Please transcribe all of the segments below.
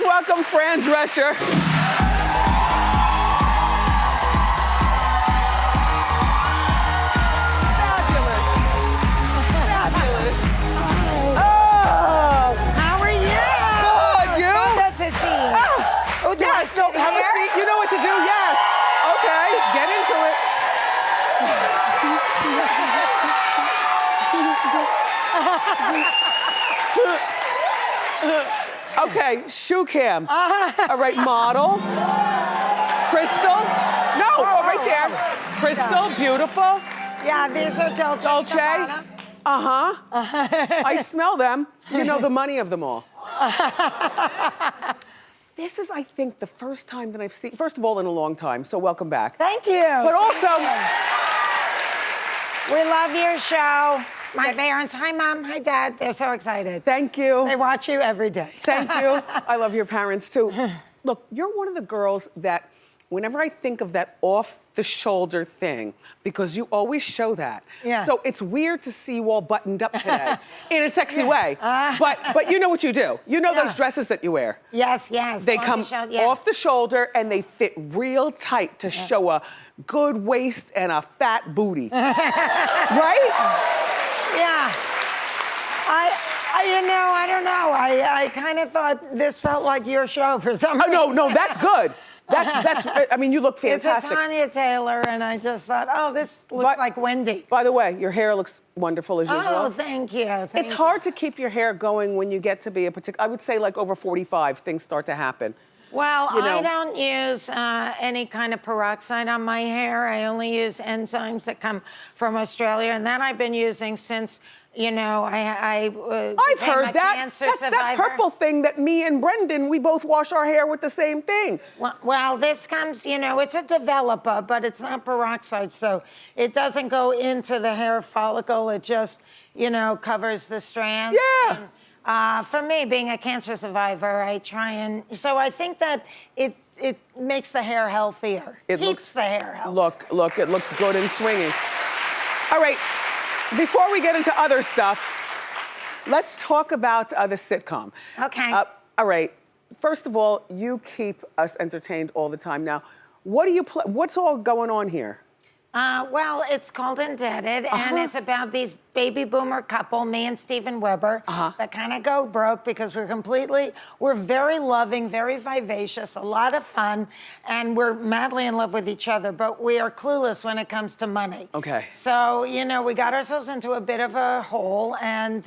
Please welcome Fran Drescher. Yes, so have a seat. You know what to do, yes. Okay, get into it. Okay, shoe cam. All right, model. Crystal. No, right there. Crystal, beautiful. Yeah, these are Dolce. Dolce. Uh-huh. I smell them. You know the money of them all. This is, I think, the first time that I've seen, first of all, in a long time, so welcome back. Thank you. But also... We love your show. My parents, hi, Mom, hi, Dad. They're so excited. Thank you. They watch you every day. Thank you. I love your parents, too. Look, you're one of the girls that, whenever I think of that off-the-shoulder thing, because you always show that. Yeah. So it's weird to see you all buttoned up today in a sexy way. But you know what you do. You know those dresses that you wear. Yes, yes. They come off the shoulder and they fit real tight to show a good waist and a fat booty. Right? Yeah. You know, I don't know. I kind of thought this felt like your show for some reason. Oh, no, that's good. That's. I mean, you look fantastic. It's a Tanya Taylor, and I just thought, oh, this looks like Wendy. By the way, your hair looks wonderful as usual. Oh, thank you. It's hard to keep your hair going when you get to be a particular. I would say like over 45, things start to happen. Well, I don't use any kind of peroxide on my hair. I only use enzymes that come from Australia, and that I've been using since, you know, I've heard that. That's that purple thing that me and Brendan, we both wash our hair with the same thing. Well, this comes, you know, it's a developer, but it's not peroxide, so it doesn't go into the hair follicle. It just, you know, covers the strands. Yeah. And, for me, being a cancer survivor, I try and, so I think that it makes the hair healthier. Keeps the hair healthy. Look, it looks good and swinging. All right, before we get into other stuff, let's talk about the sitcom. Okay. All right, first of all, you keep us entertained all the time. Now, what do you what's all going on here? Well, it's called Indebted, and it's about these baby boomer couple, me and Steven Weber, that kind of go broke because we're very loving, very vivacious, a lot of fun, and we're madly in love with each other, but we are clueless when it comes to money. Okay. So, you know, we got ourselves into a bit of a hole and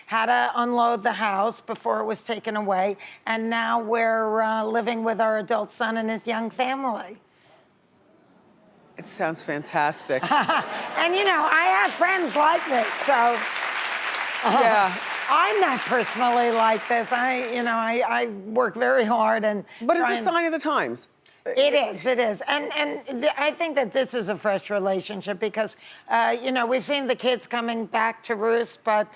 had to unload the house before it was taken away, and now we're living with our adult son and his young family. It sounds fantastic. And you know, I have friends like this, so. Yeah. I'm not personally like this. I work very hard and. But it's a sign of the times. It is. And I think that this is a fresh relationship because, you know, we've seen the kids coming back to roost, but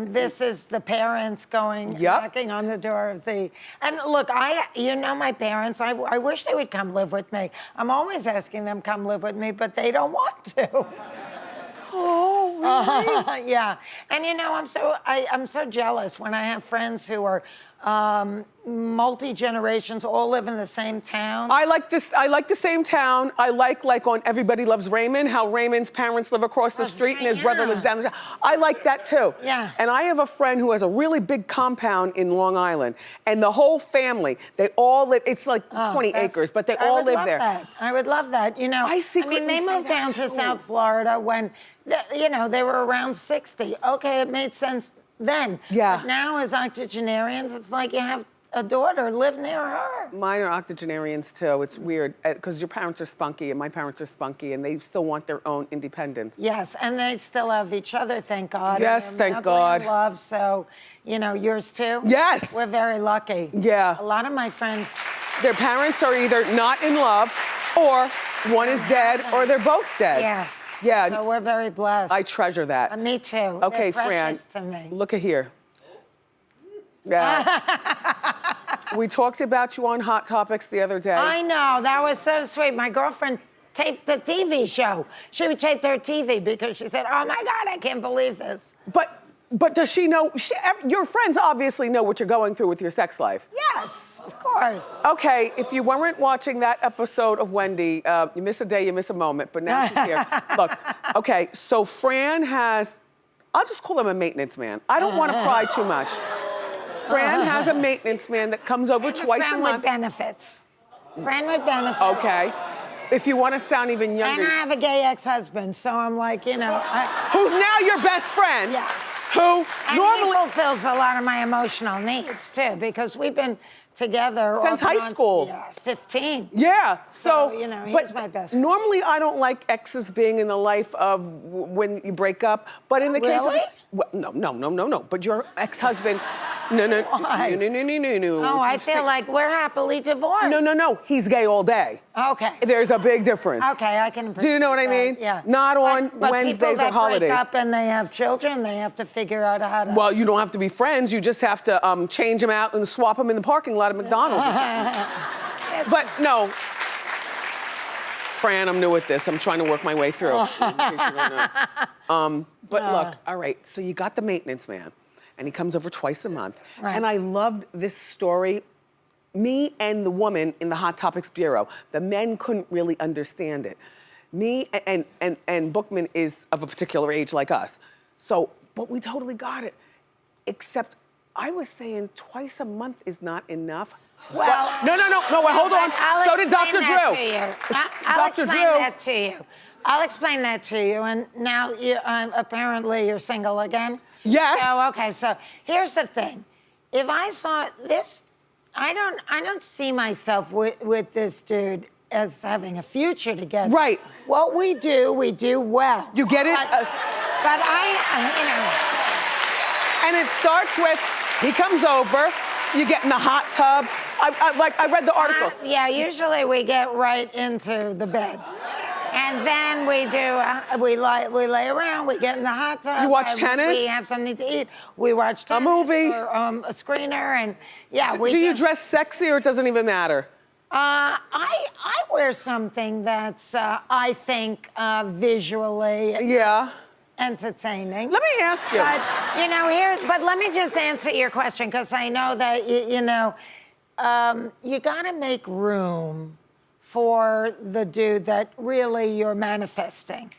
this is the parents going, knocking on the door of the... And look, you know my parents, I wish they would come live with me. I'm always asking them come live with me, but they don't want to. Oh, really? Yeah. And you know, I'm so jealous when I have friends who are multi-generations, all live in the same town. I like the same town. I like on Everybody Loves Raymond, how Raymond's parents live across the street and his brother lives down the street. I like that too. Yeah. And I have a friend who has a really big compound in Long Island, and the whole family, they all live, it's like 20 acres, but they all live there. I would love that. You know, I mean, they moved down to South Florida when, you know, they were around 60. Okay, it made sense then. Yeah. But now as octogenarians, it's like you have a daughter, live near her. Mine are octogenarians too. It's weird because your parents are spunky and my parents are spunky and they still want their own independence. Yes, and they still have each other, thank God. Yes, thank God. In love, so, you know, yours too? Yes. We're very lucky. Yeah. A lot of my friends. Their parents are either not in love or one is dead or they're both dead. Yeah. Yeah. So we're very blessed. I treasure that. Me too. Okay, They're Fran, precious to me. look at here. Yeah. We talked about you on Hot Topics the other day. I know, that was so sweet. My girlfriend taped the TV show. She taped her TV because she said, oh my God, I can't believe this. But But does she know? Your friends obviously know what you're going through with your sex life. Yes, of course. Okay, if you weren't watching that episode of Wendy, you miss a day, you miss a moment, but now she's here. Look, okay, so Fran has, I'll just call him a maintenance man. I don't want to pry too much. Fran has a maintenance man that comes over twice a Friend month. with benefits. Friend with benefits. Okay. If you want to sound even younger. And I have a gay ex-husband, so I'm like, you know. Who's now your best friend? Yeah. Who And normally he fulfills a lot of my emotional needs too, because we've been together Since off and high on- school. Yeah, 15. Yeah, so you know, he's but my best friend. normally I don't like exes being in the life of when you break up, but in the case Really? of no. But your ex-husband, no. Why? No. Oh, I If feel you like we're happily divorced. No. He's gay all day. Okay. There's a big difference. Okay, I can appreciate Do you know what I that, mean? Yeah. Not on but Wednesdays people that or holidays. break up and they have children, they have to figure out how to. Well, you don't have to be friends. You just have to change them out and swap them in the parking lot of McDonald's. But no. Fran, I'm new at this. I'm trying to work my way through. In case you don't know. But look, all right, so you got the maintenance man, and he comes over twice a month. Right. And I loved this story. Me and the woman in the Hot Topics Bureau, the men couldn't really understand it. Me and Bookman is of a particular age like us. So, but we totally got it. Except I was saying twice a month is not enough. Well, no, wait, hold on. I'll So did Dr. explain that Drew. to you. I'll Dr. explain Drew. that to you. I'll explain that to you. And now, apparently, you're single again. Yes. So okay. So here's the thing: if I saw this, I don't see myself with this dude as having a future together. Right. What we do well. You get it? But you know. And it starts with, he comes over, you get in the hot tub. I read the article. Yeah, usually we get right into the bed. And then we do, we lay around, we get in the hot tub. You watch and tennis? We have something to eat. We watch tennis. movie? Or a screener, and yeah. Do you dress sexy or it doesn't even matter? I wear something that's, I think, visually Yeah. entertaining. Let me ask you. But, you know, but let me just answer your question, because I know that, you know, you gotta make room for the dude that really you're manifesting.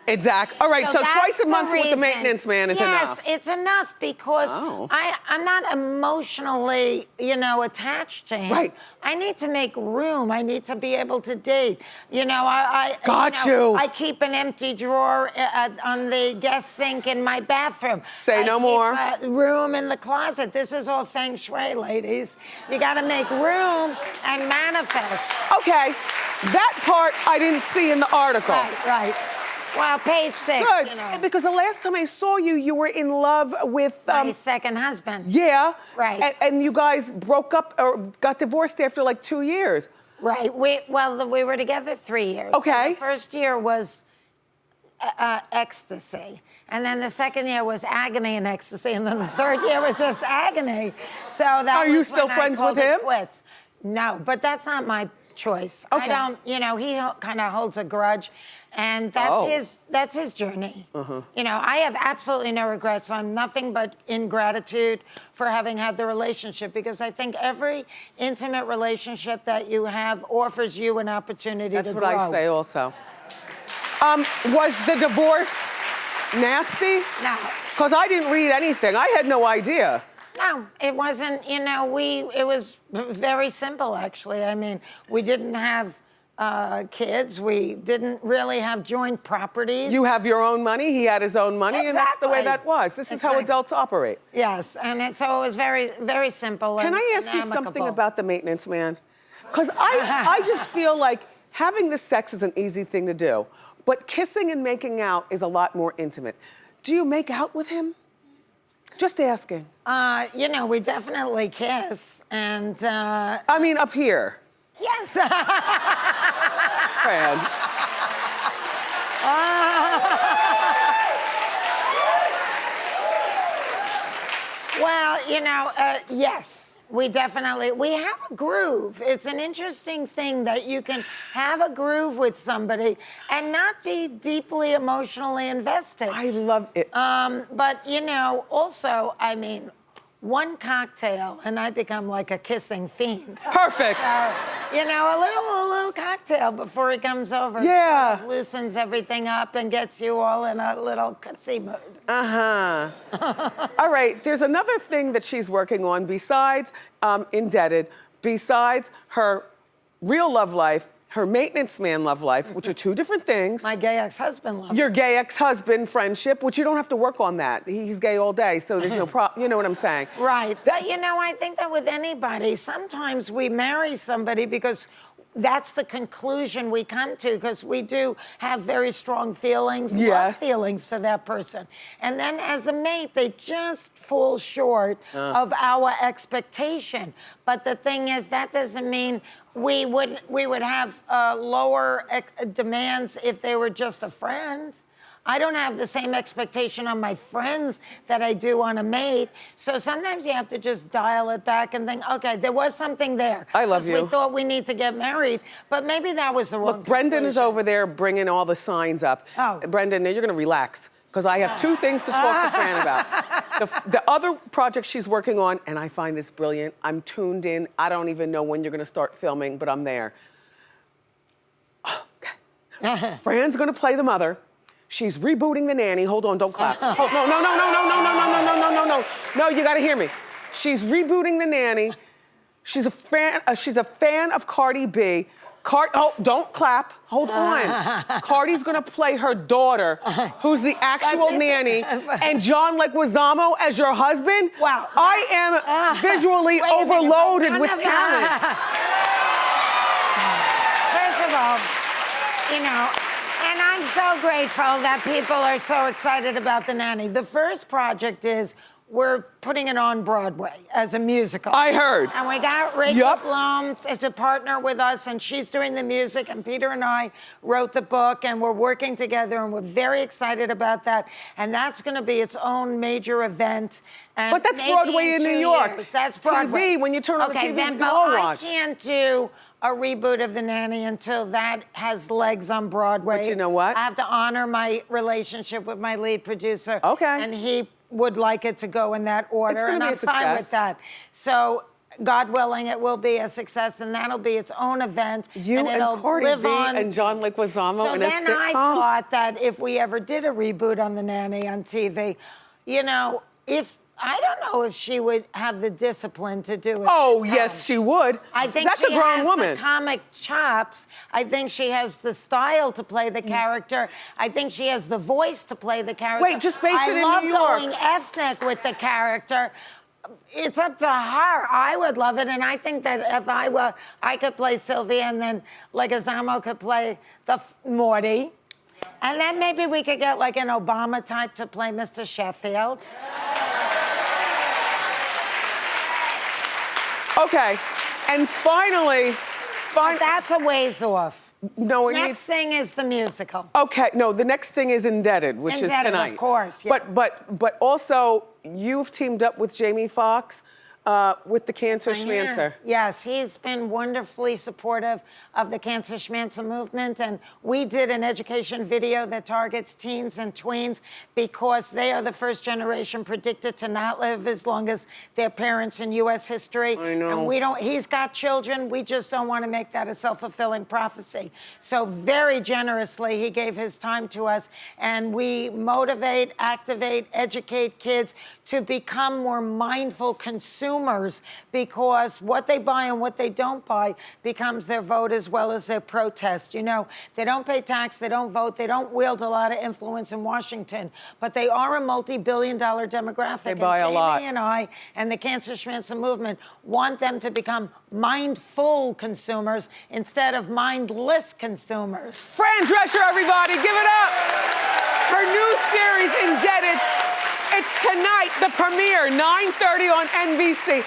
Exactly. All right, so twice that's a month with the reason. maintenance man is enough. Yes, it's enough because Oh. I'm not emotionally, you know, attached to him. Right. I need to make room. I need to be able to date. You know, Got you. I keep an empty drawer on the guest sink in my bathroom. Say no more. I keep a room in the closet. This is all feng shui, ladies. You got to make room and manifest. Okay, that part I didn't see in the article. Right. Well, page 6. Good, You know. because the last time I saw you, you were in love with... My second husband. yeah. Right. And you guys broke up or got divorced after like 2 years. Right. We were together 3 years. Okay. So the first year was ecstasy. And then the second year was agony and ecstasy. And then the third year was just agony. So that Are you was still when friends I called with him? it quits. No, but that's not my choice. Okay. I don't, you know, he kind of holds a grudge. And that's his journey. You know, I have absolutely no regrets. I'm nothing but in gratitude for having had the relationship, because I think every intimate relationship that you have offers you an opportunity That's to what grow. I say also. Was the divorce nasty? No. Because I didn't read anything. I had no idea. No, it wasn't, you know, it was very simple, actually. I mean, we didn't have kids. We didn't really have joint properties. You have your own money, he had his own money, and that's the way Exactly. that was. This is how Exactly. adults operate. Yes, and so it was very, very simple. Can and, I ask you and something amicable. about the maintenance man? Because I just feel like having the sex is an easy thing to do, but kissing and making out is a lot more intimate. Do you make out with him? Just asking. You know, we definitely kiss, and I mean, up here. yes. Fran. Well, you know, yes. We have a groove. It's an interesting thing that you can have a groove with somebody and not be deeply emotionally invested. I love it. But, you know, also, I mean, one cocktail and I become like a kissing fiend. Perfect. You know, a little cocktail before he comes over Yeah. sort of loosens everything up and gets you all in a little cutsy mood. All right, there's another thing that she's working on besides Indebted, besides her real love life, her maintenance man love life, which are two different things. My gay ex-husband love. Your gay ex-husband friendship, which you don't have to work on that. He's gay all day, so there's no problem. You know what I'm saying? Right. But, you know, I think that with anybody, sometimes we marry somebody because that's the conclusion we come to, because we do have very strong feelings, love feelings for that person. And then as a mate, they just fall short of our expectation. But the thing is, that doesn't mean we would have lower demands if they were just a friend. I don't have the same expectation on my friends that I do on a mate. So sometimes you have to just dial it back and think, okay, there was something there. I love you. We thought we need to get married, but maybe that was the wrong Look, Brendan is conclusion. over there bringing all the signs up. Oh. Brendan, now you're gonna relax, because I have two things to talk to Fran about. The other project she's working on, and I find this brilliant, I'm tuned in, I don't even know when you're gonna start filming, but I'm there. Okay. Fran's gonna play the mother. She's rebooting the Nanny. Hold on, don't clap. No. No, you gotta hear me. She's rebooting the Nanny. She's a fan of Cardi B. Oh, don't clap. Hold on. Cardi's gonna play her daughter, who's the actual nanny, and John Leguizamo as your husband. Wow. I am visually overloaded with talent. First of all, you know, and I'm so grateful that people are so excited about the Nanny. The first project is we're putting it on Broadway as a musical. I heard. And we got Rachel Blum as a partner with us, and she's doing the music, and Peter and I wrote the book, and we're working together, and we're very excited about that. And that's gonna be its own major event. And But that's Broadway in New York. That's Broadway. TV, when you turn on the TV, then, we but can all I watch. can't do a reboot of The Nanny until that has legs on Broadway. But you know what? I have to honor my relationship with my lead producer. Okay. And he would like it to go in that order. It's gonna and be I'm a fine with success. that. So, God willing, it will be a success, and that'll be its own event. You and it'll Cardi live B on. and John Leguizamo So in a then sitcom. I thought that if we ever did a reboot on The Nanny on TV, you know, I don't know if she would have the discipline to do it. Oh, yes, she would. I think That's she a grown has woman. the comic chops. I think she has the style to play the character. I think she has the voice to play the character. Wait, just base it in New York. I love going ethnic with the character. It's up to her. I would love it, and I think that if I could play Sylvia, and then Leguizamo could play Morty. And then maybe we could get like an Obama type to play Mr. Sheffield. Okay, and finally, But that's a ways off. no, it Next needs. thing is the musical. Okay, no, the next thing is Indebted, which is Indebted, tonight. of course, yes. But also, you've teamed up with Jamie Foxx with the Cancer Schmancer. Yes, he's been wonderfully supportive of the Cancer Schmancer movement, and we did an education video that targets teens and tweens because they are the first generation predicted to not live as long as their parents in U.S. history. I know. And we don't. He's got children. We just don't want to make that a self-fulfilling prophecy. So very generously, he gave his time to us, and we motivate, activate, educate kids to become more mindful consumers, because what they buy and what they don't buy becomes their vote as well as their protest. You know, they don't pay tax, they don't vote, they don't wield a lot of influence in Washington, but they are a multi-billion-dollar demographic. They buy a lot. Jamie and I and the Cancer Schmancer movement want them to become mindful consumers instead of mindless consumers. Fran Drescher, everybody, give it up. Her new series, Indebted. It's tonight, the premiere, 9:30 on NBC.